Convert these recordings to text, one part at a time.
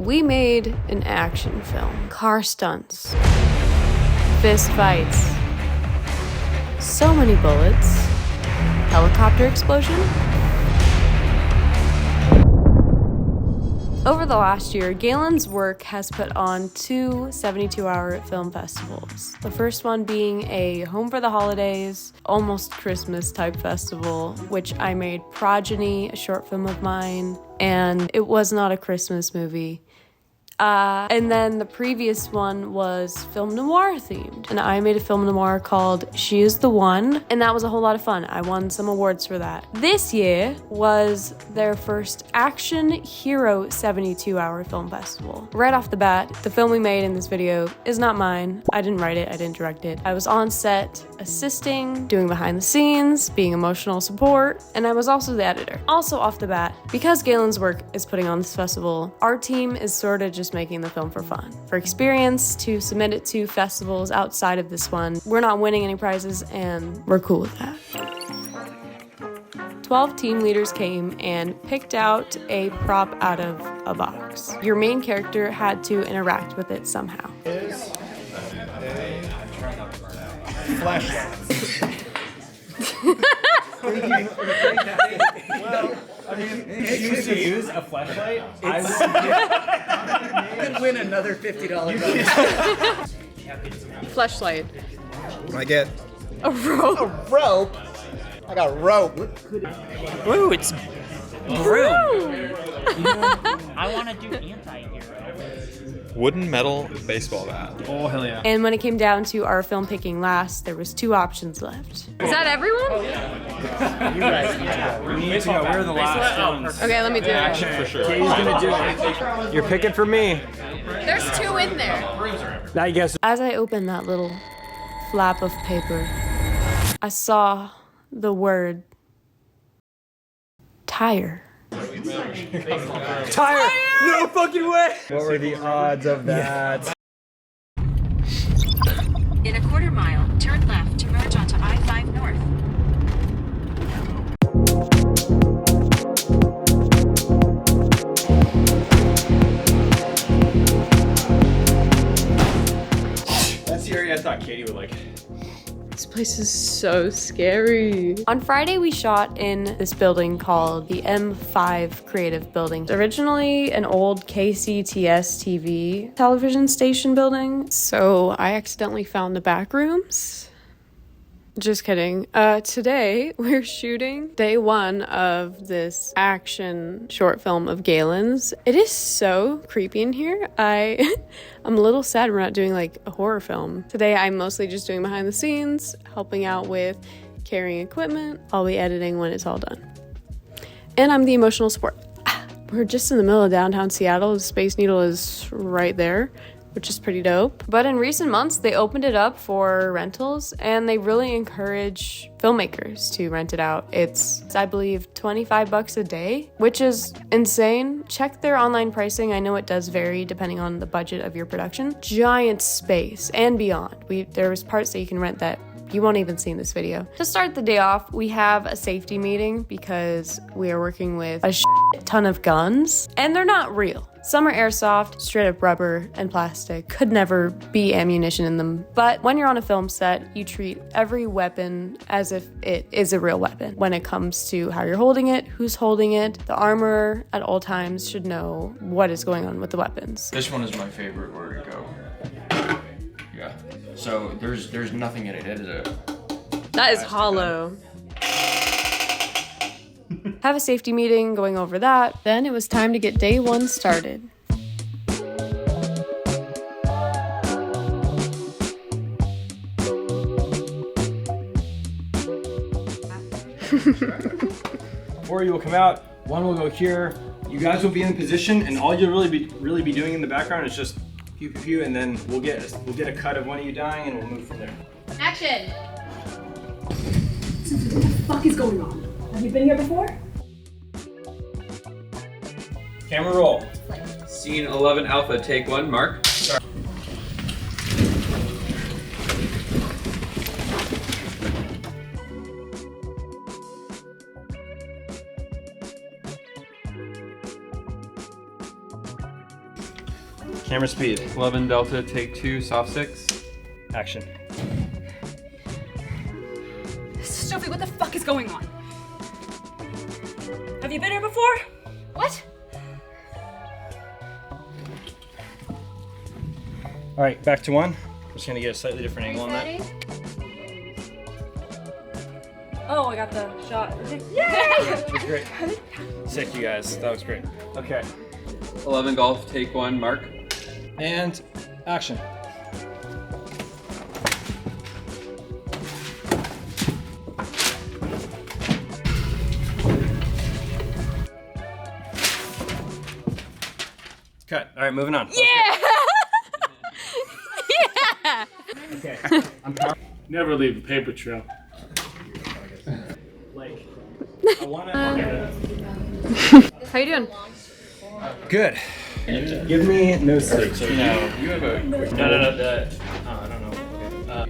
We made an action film. Car stunts. Fist fights. So many bullets. Helicopter explosion. Over the last year, Galen's work has put on 2 72-hour film festivals. The first one being a home for the holidays, almost Christmas type festival, which I made Progeny, a short film of mine, and it was not a Christmas movie. And then the previous one was film noir themed, and I made a film noir called She Is the One, and that was a whole lot of fun. I won some awards for that. This year was their first action hero 72-hour film festival. Right off the bat, the film we made in this video is not mine. I didn't write it, I didn't direct it. I was on set assisting, doing behind the scenes, being emotional support, and I was also the editor. Also off the bat, because Galen's work is putting on this festival, our team is sort of just making the film for fun, for experience, to submit it to festivals outside of this one. We're not winning any prizes, and we're cool with that. 12 team leaders came and picked out a prop out of a box. Your main character had to interact with it somehow. Is a flashlight. Well, I mean, if you used to use a flashlight, You could win another $50. Fleshlight. What do I get? A rope. A rope? I got rope. Ooh, it's broom. You know, I want to do anti-hero. Wooden metal baseball bat. Oh, hell yeah. And when it came down to our film picking last, there was 2 options left. Is that everyone? You guys need to go. We need to go. We're the last ones. Okay, let me do it. For sure. Katie's gonna do it. You're picking for me. There's 2 in there. Now you guess. As I opened that little flap of paper, I saw the word tire. Tire! No fucking way! What were the odds of that? In a quarter mile, turn left to merge onto I-5 North. That's the area I thought Katie would like. This place is so scary. On Friday, we shot in this building called the M5 Creative Building. It's originally an old KCTS TV television station building. So I accidentally found the back rooms. Just kidding. Today we're shooting day 1 of this action short film of Galen's. It is so creepy in here. I'm a little sad we're not doing like a horror film. Today I'm mostly just doing behind the scenes, helping out with carrying equipment. I'll be editing when it's all done. And I'm the emotional support. We're just in the middle of downtown Seattle. The Space Needle is right there, which is pretty dope. But in recent months, they opened it up for rentals, and they really encourage filmmakers to rent it out. It's I believe, $25 a day, which is insane. Check their online pricing. I know it does vary depending on the budget of your production. Giant space and beyond. There's parts that you can rent that you won't even see in this video. To start the day off, we have a safety meeting because we are working with a shit ton of guns, and they're not real. Some are airsoft, straight up rubber and plastic. Could never be ammunition in them. But when you're on a film set, you treat every weapon as if it is a real weapon. When it comes to how you're holding it, who's holding it, the armorer at all times should know what is going on with the weapons. This one is my favorite where to go. Yeah. So there's nothing in it. It is a. That is hollow. Have a safety meeting going over that. Then it was time to get day 1 started. Four you will come out, 1 will go here. You guys will be in position, and all you'll really be doing in the background is just pew pew pew, and then we'll get a cut of one of you dying, and we'll move from there. Action! What the fuck is going on? Have you been here before? Camera roll. Scene 11 Alpha, take 1, Mark. Camera speed. 11 Delta, take 2, soft 6. Action. Sophie, what the fuck is going on? Have you been here before? What? All right, back to 1. I'm just gonna get a slightly different angle on that. Oh, I got the shot. Yeah, it was great. Sick, you guys. That was great. Okay. 11 Golf, take 1, Mark. And action. Cut. All right, moving on. Yeah! Yeah! Okay. Never leave a paper trail. Like, I want to. How you doing? Good. Give me no stakes. No. You have a quick No. I don't know.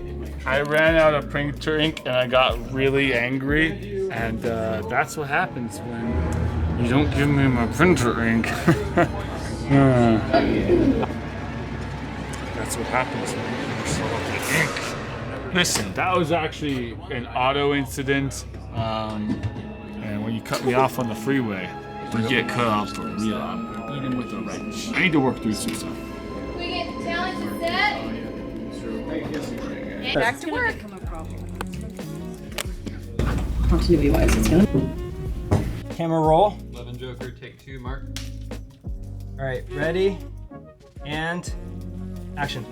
I ran out of printer ink and I got really angry, and that's what happens when you don't give me my printer ink. That's what happens when you slow up the ink. Listen, that was actually an auto incident, and when you cut me off on the freeway, you get cut off for real. I'm beating with a wrench. I need to work through some stuff. We get the challenge set. Back to work. Continuity-wise, it's gonna. Camera roll. 11 Joker, take 2, Mark. All right, ready, and action.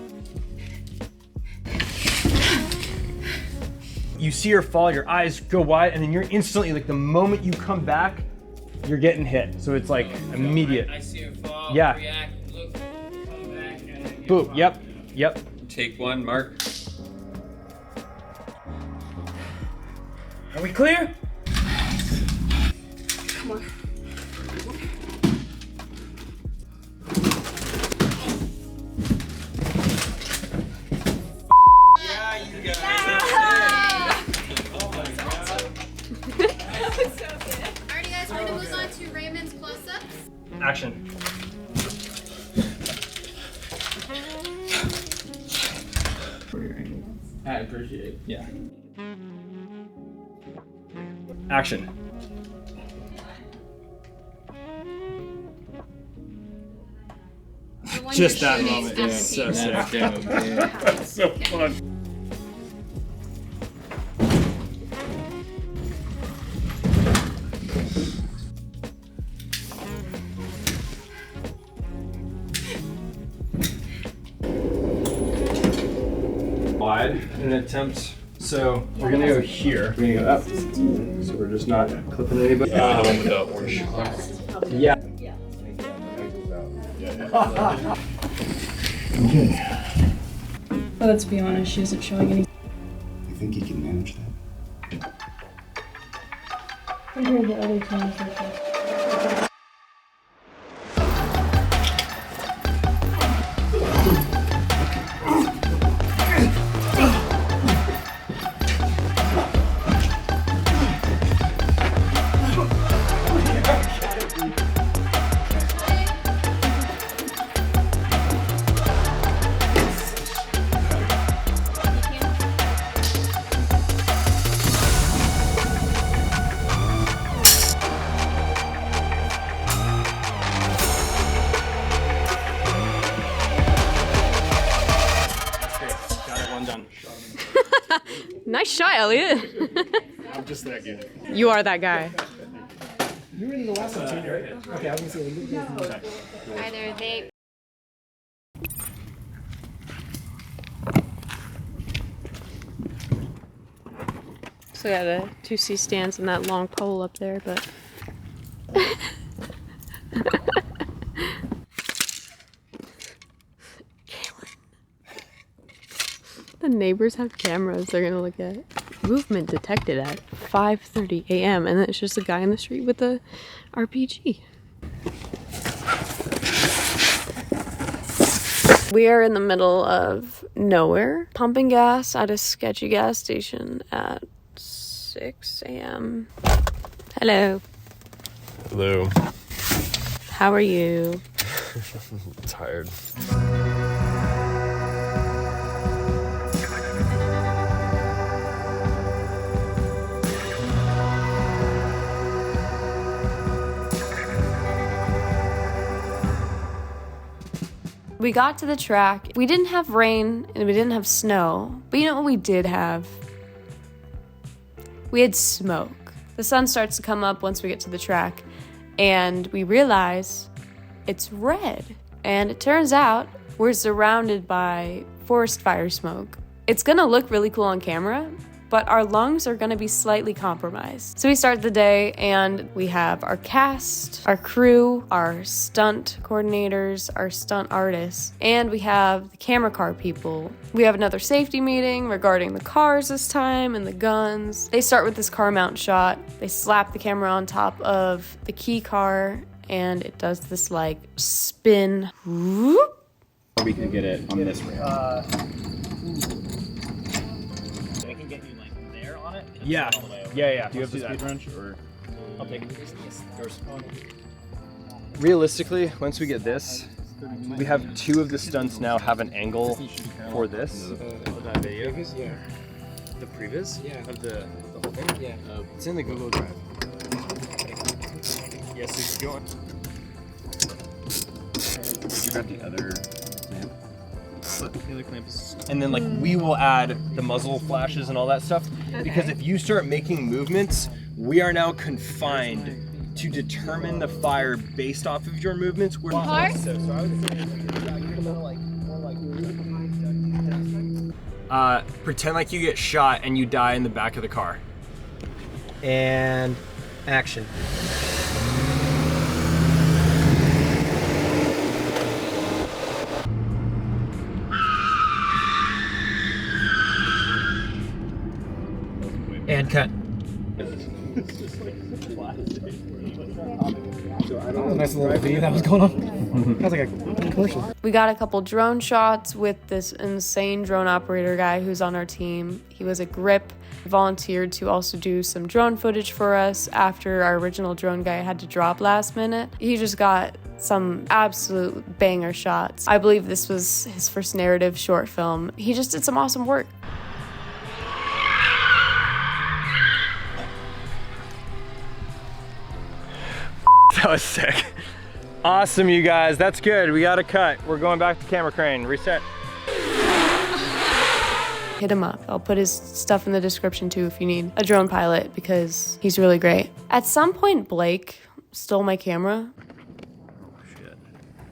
You see her fall, your eyes go wide, and then you're instantly, like the moment you come back, you're getting hit. So it's like immediate. I see her fall, Yeah. react, look, come back, and then Boom, yep. Take 1, Mark. Are we clear? Come on. Alrighty guys, we're gonna move on to Raymond's close-ups. Action. I appreciate it. Yeah. Action. The one Just you're that shooting moment. at Yeah, the so camera. sick. That's so fun. Wide in an attempt. So we're gonna go here. We're gonna go up. So we're just not clipping anybody. Yeah. But let's be honest, she isn't showing any. You think you can manage that? Compared to other times like that. Nice shot, Elliot. I'm just that good. You are that guy. You were in the last one too, right? Okay, I was gonna say. Either they. So I got a 2C stands and that long pole up there, but the neighbors have cameras they're gonna look at. Movement detected at 5:30 a.m. and then it's just a guy in the street with a RPG. We are in the middle of nowhere, pumping gas at a sketchy gas station at 6 a.m. Hello. Hello. How are you? Tired. We got to the track. We didn't have rain and we didn't have snow, but you know what we did have? We had smoke. The sun starts to come up once we get to the track, and we realize it's red. And it turns out we're surrounded by forest fire smoke. It's gonna look really cool on camera, but our lungs are gonna be slightly compromised. So we start the day and we have our cast, our crew, our stunt coordinators, our stunt artists, and we have the camera car people. We have another safety meeting regarding the cars this time and the guns. They start with this car mount shot. They slap the camera on top of the key car and it does this like spin. Whoop. We can get it on this ramp. Yeah. Yeah. Do you have the speed wrench or? I'll take it. Realistically, once we get this, we have 2 of the stunts now have an angle for this. That video? Yeah. The previs? Yeah. Of the whole thing? Yeah. It's in the Google Drive. Yes, it's going. You grab the other clamp. The other clamp is... And then like we will add the muzzle flashes and all that stuff. Okay. Because if you start making movements, we are now confined to determine the fire based off of your movements. We're not so I would say pretend like you get shot and you die in the back of the car. And action. And cut. Nice little video that was going on. That was like a commercial. We got a couple drone shots with this insane drone operator guy who's on our team. He was a grip, volunteered to also do some drone footage for us after our original drone guy had to drop last minute. He just got some absolute banger shots. I believe this was his first narrative short film. He just did some awesome work. That was sick. Awesome, you guys. That's good. We got a cut. We're going back to camera crane. Reset. Hit him up. I'll put his stuff in the description too if you need a drone pilot because he's really great. At some point, Blake stole my camera.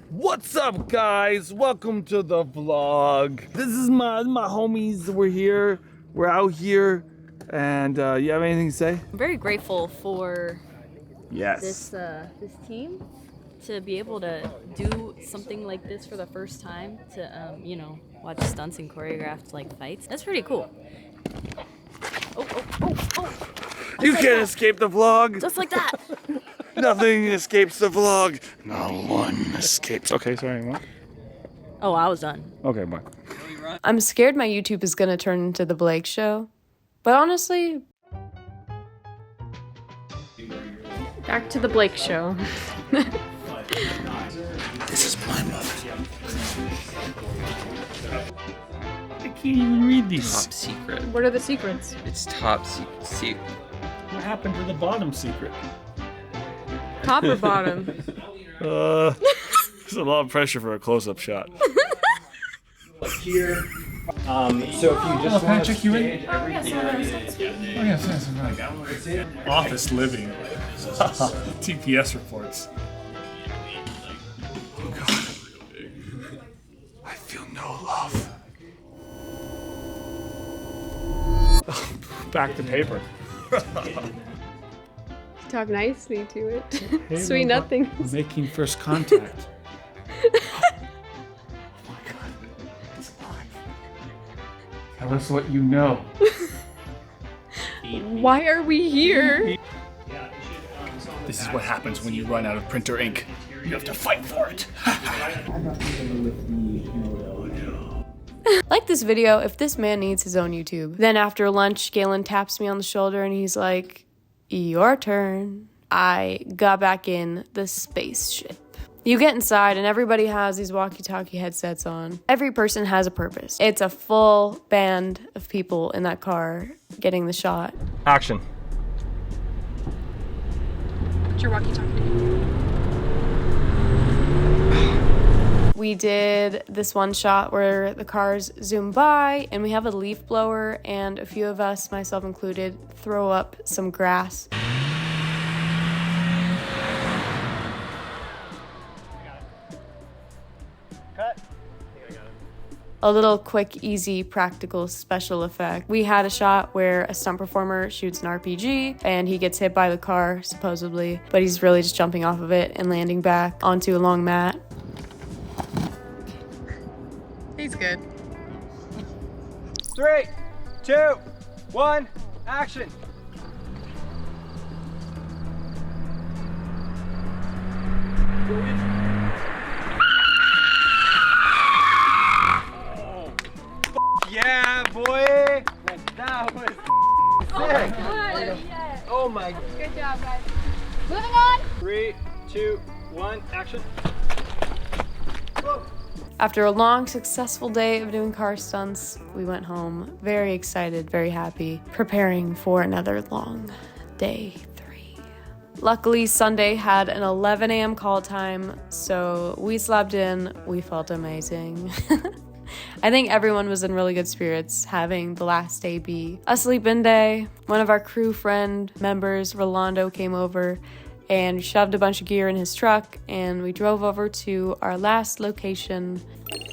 What's up, guys? Welcome to the vlog. This is my homies. We're here. We're out here. And you have anything to say? I'm very grateful for this team to be able to do something like this for the first time, to you know, watch stunts and choreographed like fights. That's pretty cool. Oh. You can't escape the vlog. Just like that. Nothing escapes the vlog. No one escapes. Okay, sorry, what? Oh, I was done. Okay, bye. I'm scared my YouTube is gonna turn into the Blake show, but honestly, back to the Blake show. This is my moment. I can't even read these. Top secret. What are the secrets? It's top secret. What happened to the bottom secret? Top or bottom? There's a lot of pressure for a close-up shot. Here. So if you just want to check you in. Office living. TPS reports. Oh God. I feel no love. Back to paper. Talk nicely to it. Hey, Sweet nothing. Making first contact. Tell us what you know. Why are we here? This is what happens when you run out of printer ink. You have to fight for it. Like this video if this man needs his own YouTube. Then after lunch, Galen taps me on the shoulder and he's like, your turn. I got back in the spaceship. You get inside and everybody has these walkie-talkie headsets on. Every person has a purpose. It's a full band of people in that car getting the shot. Action. Put your walkie-talkie. We did this one shot where the cars zoom by and we have a leaf blower and a few of us, myself included, throw up some grass. Cut. A little quick, easy, practical special effect. We had a shot where a stunt performer shoots an RPG and he gets hit by the car, supposedly, but he's really just jumping off of it and landing back onto a long mat. He's good. 3, 2, 1, action. Yeah, boy! That was sick! Oh my god. Good job, guys. Moving on. 3, 2, 1, action. Whoa. After a long, successful day of doing car stunts, we went home very excited, very happy, preparing for another long day 3. Luckily, Sunday had an 11 a.m. call time, so we slept in. We felt amazing. I think everyone was in really good spirits, having the last day be a sleep-in day. One of our crew friend members, Rolando, came over and shoved a bunch of gear in his truck, and we drove over to our last location,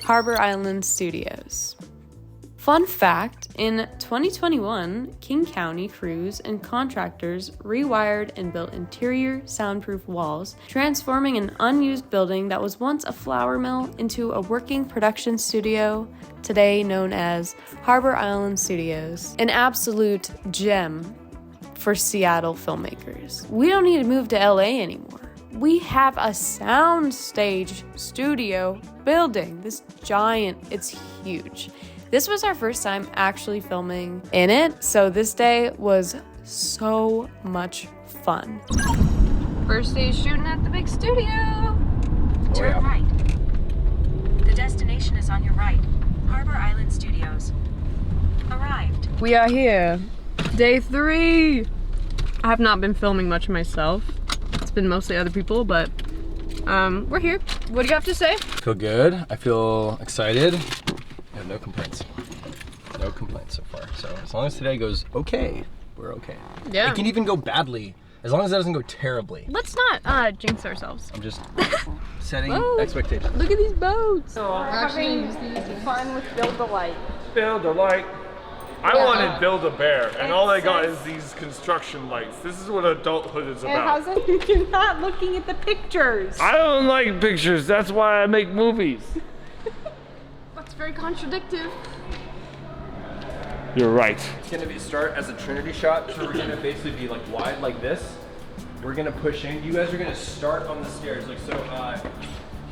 Harbor Island Studios. Fun fact, in 2021, King County crews and contractors rewired and built interior soundproof walls, transforming an unused building that was once a flour mill into a working production studio, today known as Harbor Island Studios. An absolute gem for Seattle filmmakers. We don't need to move to LA anymore. We have a soundstage studio building. This giant, it's huge. This was our first time actually filming in it, so this day was so much fun. First day shooting at the big studio. Turn right. The destination is on your right. Harbor Island Studios. Arrived. We are here. Day 3. I have not been filming much myself. It's been mostly other people, but we're here. What do you have to say? Feel good. I feel excited. I have no complaints. No complaints so far. So as long as today goes okay, we're okay. Yeah. It can even go badly, as long as it doesn't go terribly. Let's not jinx ourselves. I'm just setting Whoa. expectations. Look at these boats. So Having fun with Build a Light. Build a light. I wanted Build a Bear, and all I got is these construction lights. This is what adulthood is about. You're not looking at the pictures. I don't like pictures, that's why I make movies. That's very contradictive. You're right. It's gonna start as a Trinity shot, so we're gonna basically be like wide like this. We're gonna push in. You guys are gonna start on the stairs. Like so,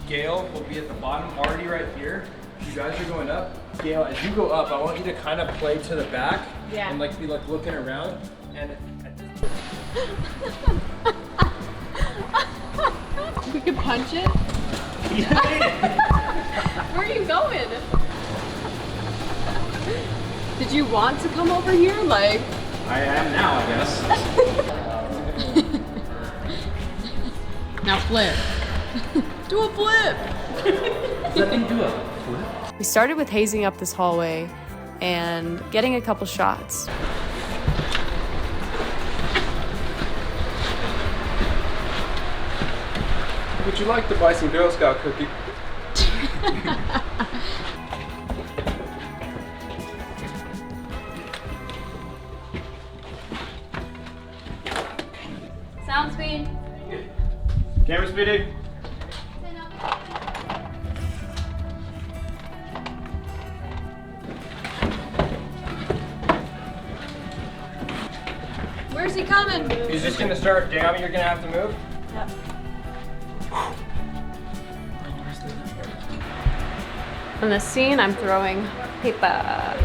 Gail will be at the bottom already right here. You guys are going up. Gail, as you go up, I want you to kind of play to the back and like be like looking around. And We could punch it. Where are you going? Did you want to come over here? Like I am now, I guess. now flip. Do a flip. Let me do a flip. We started with hazing up this hallway and getting a couple shots. Would you like to buy some Girl Scout cookies? Sound speed. Camera speeding. Where's he coming? He's just gonna start jamming. You're gonna have to move. Yep. In this scene, I'm throwing paper.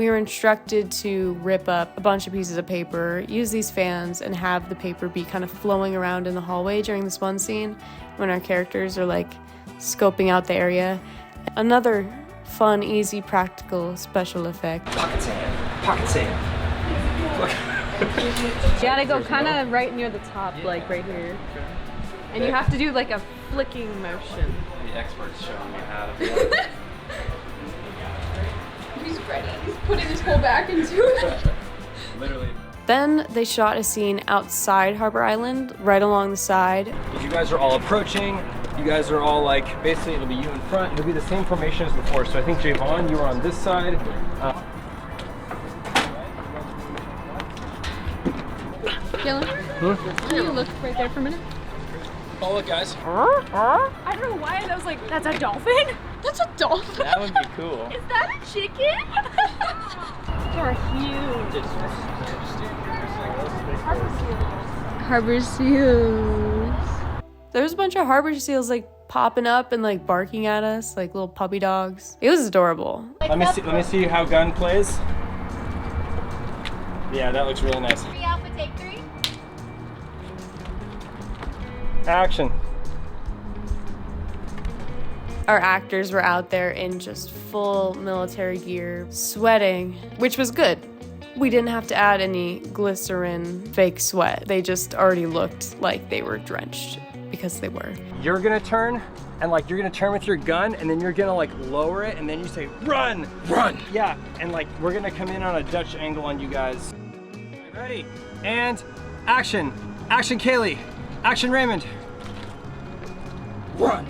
We were instructed to rip up a bunch of pieces of paper, use these fans, and have the paper be kind of flowing around in the hallway during this one scene when our characters are like scoping out the area. Another fun, easy, practical special effect. Pocket sand. Pocket sand. You gotta go kind of right near the top, like right here. And you have to do like a flicking motion. The experts showing me how to do it. He's ready. He's putting his whole back into it. Literally. Then they shot a scene outside Harbor Island, right along the side. If you guys are all approaching, you guys are all like, basically it'll be you in front, it'll be the same formation as before. So I think Javon, you were on this side. Galen, can you look right there for a minute? Oh, look, guys. I don't know why I was like, that's a dolphin? That's a dolphin? That would be cool. Is that a chicken? They're huge. Harbor seals. There was a bunch of harbor seals like popping up and like barking at us like little puppy dogs. It was adorable. Let me see how gun plays. Yeah, that looks really nice. 3 alpha, take 3. Action. Our actors were out there in just full military gear, sweating, which was good. We didn't have to add any glycerin fake sweat. They just already looked like they were drenched because they were. You're gonna turn, and like you're gonna turn with your gun, and then you're gonna like lower it, and then you say, run! Run! Yeah, and like we're gonna come in on a Dutch angle on you guys. Ready? And action. Action, Kaylee. Action, Raymond. Run!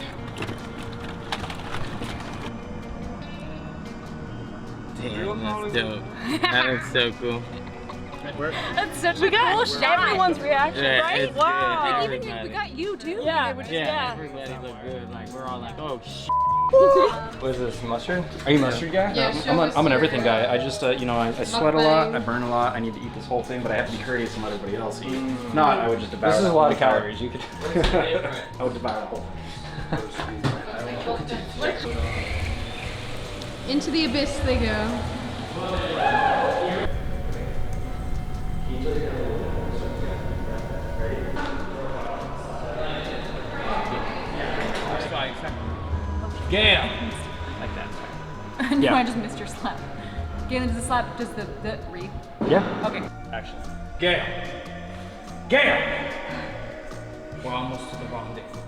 Damn, that's dope. That looks so cool. That's such a cool shot. Everyone's reaction, Yeah, right? it's Wow. good. Like, even Everybody. we got you too. Yeah. Yeah, everybody looked good. Like, we're all like, oh, What is this, mustard? Are you a mustard guy? Yeah, I'm an everything guy. I just, you know, I sweat a lot, I burn a lot, I need to eat this whole thing, but I have to be courteous and let everybody else eat. If not, I would just devour This is the a lot whole of calories. You could. I would devour the whole thing. Into the abyss they go. Gale! Like that. No, Yeah. I just missed your slap. Galen, does the slap, does the read? Yeah. Okay. Action. Gale! Gale! We're almost to the rendezvous.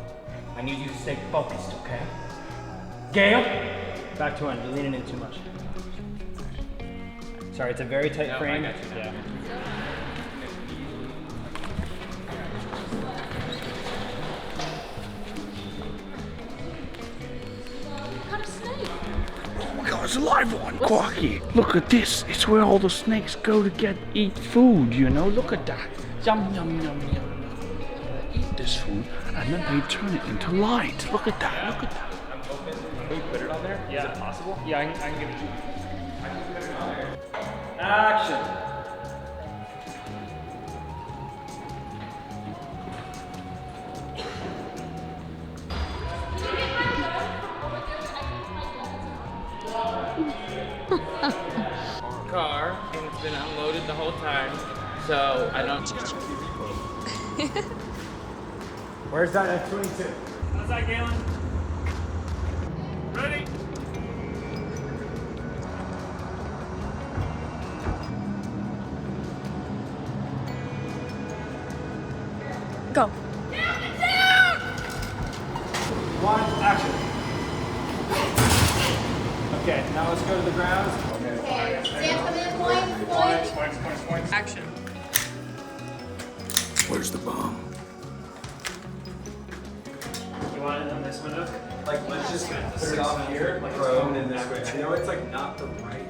I need you to stay focused, okay? Gale! Back to one. You're leaning in too much. Sorry, it's a very tight frame. I got you. Yeah. Oh my God, it's a live one, Quacky. Look at this. It's where all the snakes go to eat food, you know? Look at that. Yum, yum, yum, yum. Eat this food, and then they turn it into light. Look at that, look at that. Can we put it on there? Yeah. Is it possible? Yeah, I can give it to you. Action! car, and it's been unloaded the whole time, so I don't. Where's that F-22? How's that, Galen? Ready? Go. One, action. Okay, now let's go to the ground. Action. Where's the bomb? You want it on this window? Like, let's just put it off here, like throw it in this way. I know it's like not the right.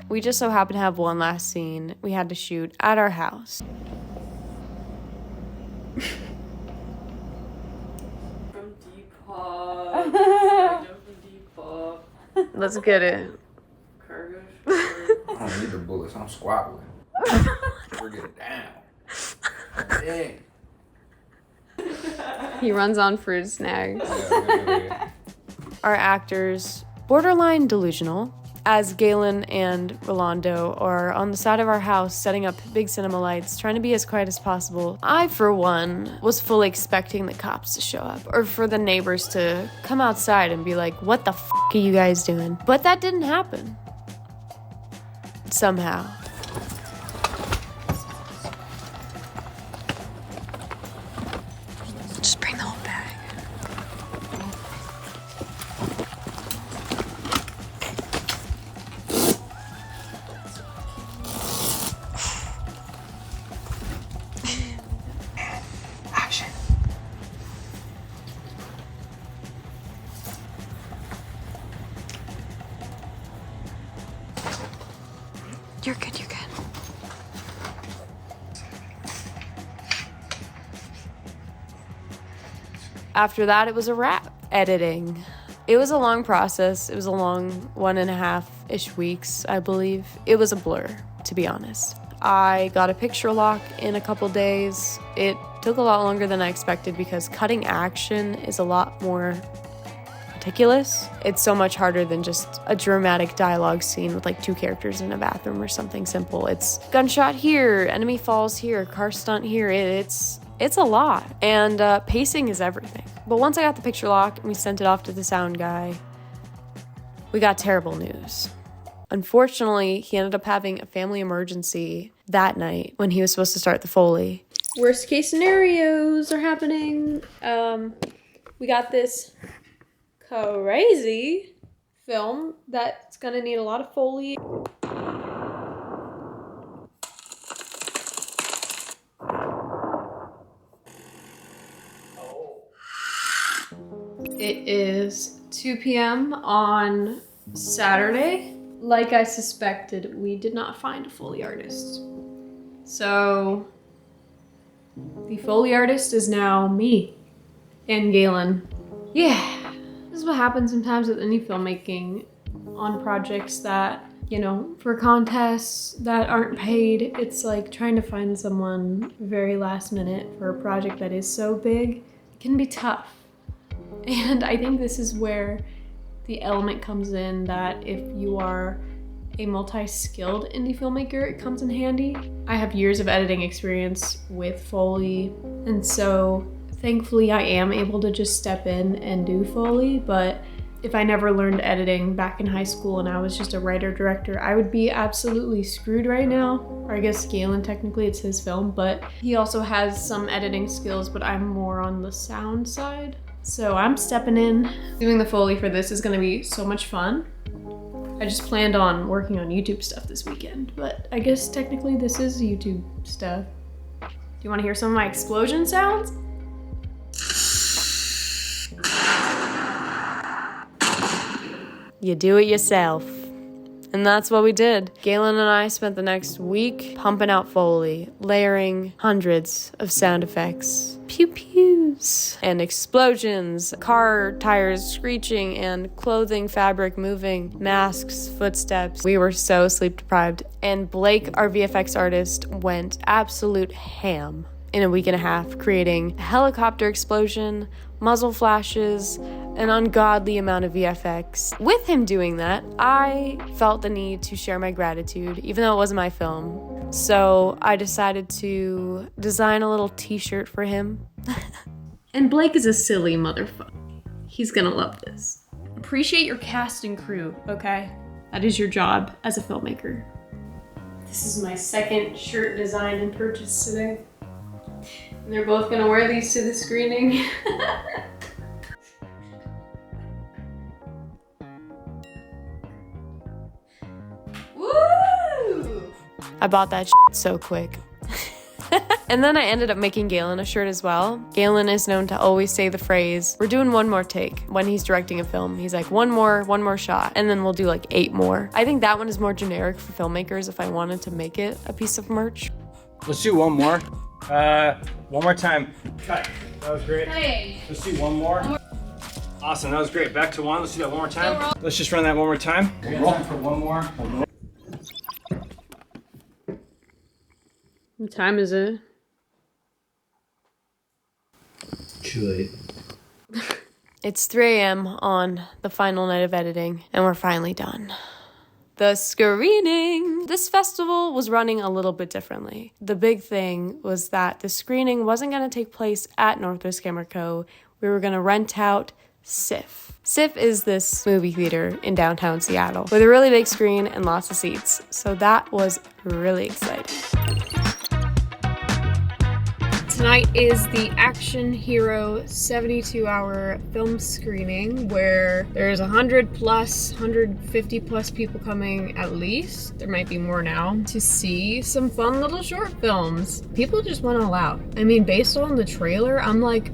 We just so happened to have one last scene we had to shoot at our house. From Depop. From Depop. Let's get it. Cargo I don't need the bullets. I'm squabbling. Forget it down. Dang. He runs on fruit snacks. Our actors, borderline delusional, as Galen and Rolando are on the side of our house setting up big cinema lights, trying to be as quiet as possible. I, for one, was fully expecting the cops to show up, or for the neighbors to come outside and be like, what the f*** are you guys doing? But that didn't happen. Somehow. Just bring the whole bag. Action. You're good, you're good. After that, it was a wrap. Editing. It was a long process. It was a long 1.5-ish weeks, I believe. It was a blur, to be honest. I got a picture lock in a couple days. It took a lot longer than I expected because cutting action is a lot more meticulous. It's so much harder than just a dramatic dialogue scene with like 2 characters in a bathroom or something simple. It's gunshot here, enemy falls here, car stunt here. It's a lot, and pacing is everything. But once I got the picture lock and we sent it off to the sound guy, we got terrible news. Unfortunately, he ended up having a family emergency that night when he was supposed to start the Foley. Worst case scenarios are happening. We got this crazy film that's gonna need a lot of Foley. It is 2 p.m. on Saturday. Like I suspected, we did not find a Foley artist. So the Foley artist is now me and Galen. Yeah, this is what happens sometimes with indie filmmaking on projects that, you know, for contests that aren't paid. It's like trying to find someone very last minute for a project that is so big. It can be tough. And I think this is where the element comes in that if you are a multi-skilled indie filmmaker, it comes in handy. I have years of editing experience with Foley, and so thankfully I am able to just step in and do Foley, but if I never learned editing back in high school and I was just a writer-director, I would be absolutely screwed right now. Or I guess Galen, technically it's his film, but he also has some editing skills, but I'm more on the sound side. So I'm stepping in. Doing the Foley for this is gonna be so much fun. I just planned on working on YouTube stuff this weekend, but I guess technically this is YouTube stuff. Do you wanna hear some of my explosion sounds? You do it yourself. And that's what we did. Galen and I spent the next week pumping out Foley, layering hundreds of sound effects. Pew pews and explosions, car tires screeching and clothing fabric moving, masks, footsteps. We were so sleep deprived. And Blake, our VFX artist, went absolute ham in a week and a half, creating a helicopter explosion, muzzle flashes, an ungodly amount of VFX. With him doing that, I felt the need to share my gratitude, even though it wasn't my film. So I decided to design a little t-shirt for him. And Blake is a silly motherfucker. He's gonna love this. Appreciate your cast and crew, okay? That is your job as a filmmaker. This is my second shirt designed and purchased today. And they're both gonna wear these to the screening. Woo! I bought that shit so quick. And then I ended up making Galen a shirt as well. Galen is known to always say the phrase, "We're doing one more take." When he's directing a film, he's like, one more shot, and then we'll do like 8 more. I think that one is more generic for filmmakers if I wanted to make it a piece of merch. Let's do one more. One more time. Cut. That was great. Hey. Let's do one more. Awesome, that was great. Back to one. Let's do that one more time. Let's just run that one more time. We got time for one more. What time is it? Too late. It's 3 a.m. on the final night of editing, and we're finally done. The screening! This festival was running a little bit differently. The big thing was that the screening wasn't going to take place at Northwest Camera Co. We were going to rent out SIFF. SIFF is this movie theater in downtown Seattle with a really big screen and lots of seats, so that was really exciting. Tonight is the Action Hero 72-hour film screening where there's 100 plus, 150 plus people coming at least, there might be more now, to see some fun little short films. People just went all out. I mean, based on the trailer, I'm like,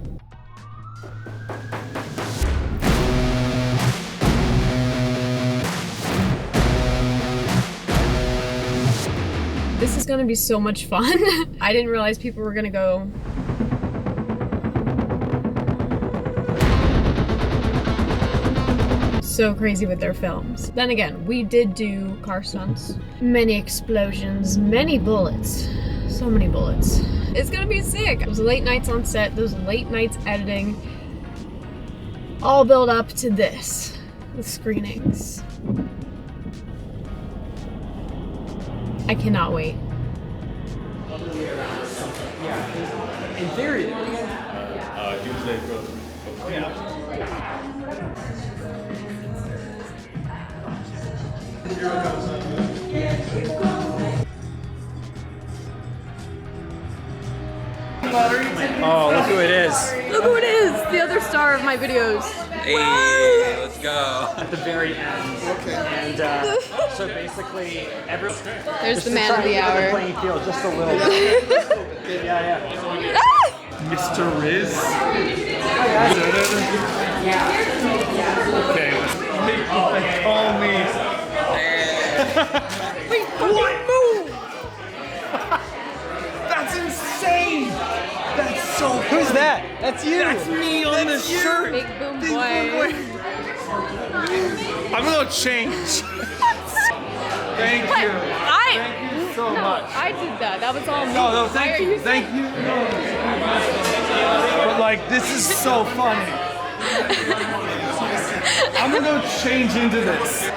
this is gonna be so much fun. I didn't realize people were gonna go so crazy with their films. Then again, we did do car stunts, many explosions, many bullets, so many bullets. It's gonna be sick. Those late nights on set, those late nights editing, all build up to this, the screenings. I cannot wait. In theory. Tuesday for. Oh yeah. Oh, look who it is. Look who it is! The other star of my videos. Hey, let's go. At the very end. Okay. And so basically, There's the man of the hour. Playing field just a little bit. Yeah. Mr. Riz. Okay. Call me. Wait, what? Move! That's insane! That's so cool. Who's that? That's you! That's me on the shirt! Big boom boy. I'm gonna change. Thank you. Thank you so much. I did that. That was all me. No, thank you. Thank you. But like, this is so funny. I'm gonna go change into this.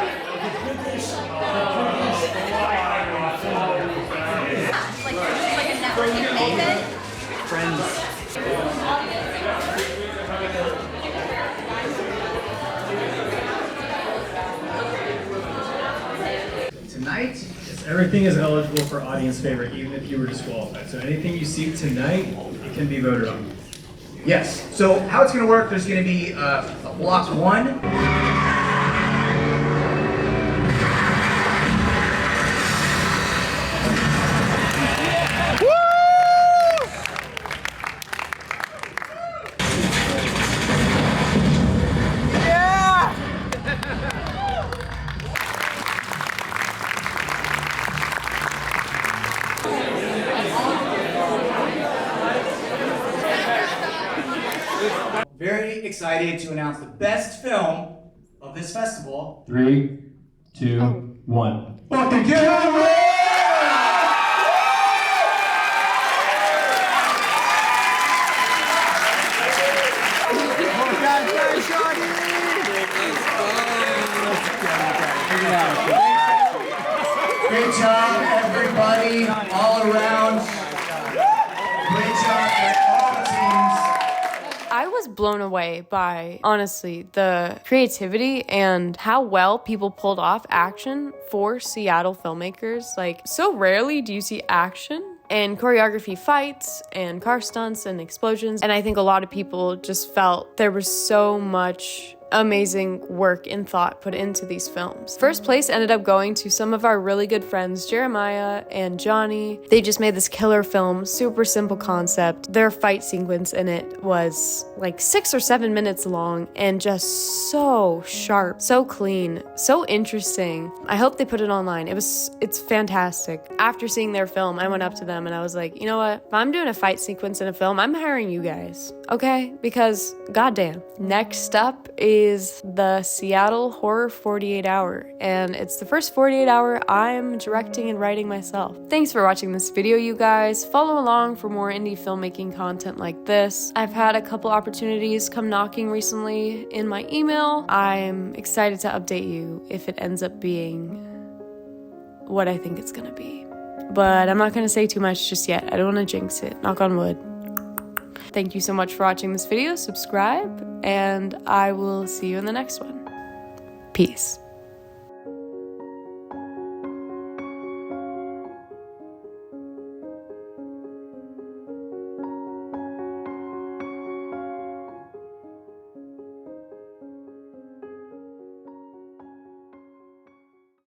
Friends. Tonight, everything is eligible for audience favorite, even if you were disqualified. So anything you see tonight, it can be voted on. Yes. So how it's going to work, there's going to be a block one. Very excited to announce the best film of this festival. 3, 2, 1. Fucking camera! Great job, everybody, all around. Great job at all the teams. I was blown away by, honestly, the creativity and how well people pulled off action for Seattle filmmakers. Like, so rarely do you see action and choreography fights and car stunts and explosions. And I think a lot of people just felt there was so much amazing work and thought put into these films. First place ended up going to some of our really good friends, Jeremiah and Johnny. They just made this killer film, super simple concept. Their fight sequence in it was like 6 or 7 minutes long and just so sharp, so clean, so interesting. I hope they put it online. It's fantastic. After seeing their film, I went up to them and I was like, you know what? If I'm doing a fight sequence in a film, I'm hiring you guys, okay? Because goddamn. Next up is the Seattle Horror 48 Hour, and it's the first 48 hour I'm directing and writing myself. Thanks for watching this video, you guys. Follow along for more indie filmmaking content like this. I've had a couple opportunities come knocking recently in my email. I'm excited to update you if it ends up being what I think it's gonna be. But I'm not gonna say too much just yet. I don't wanna jinx it, knock on wood. Thank you so much for watching this video, subscribe, and I will see you in the next one. Peace.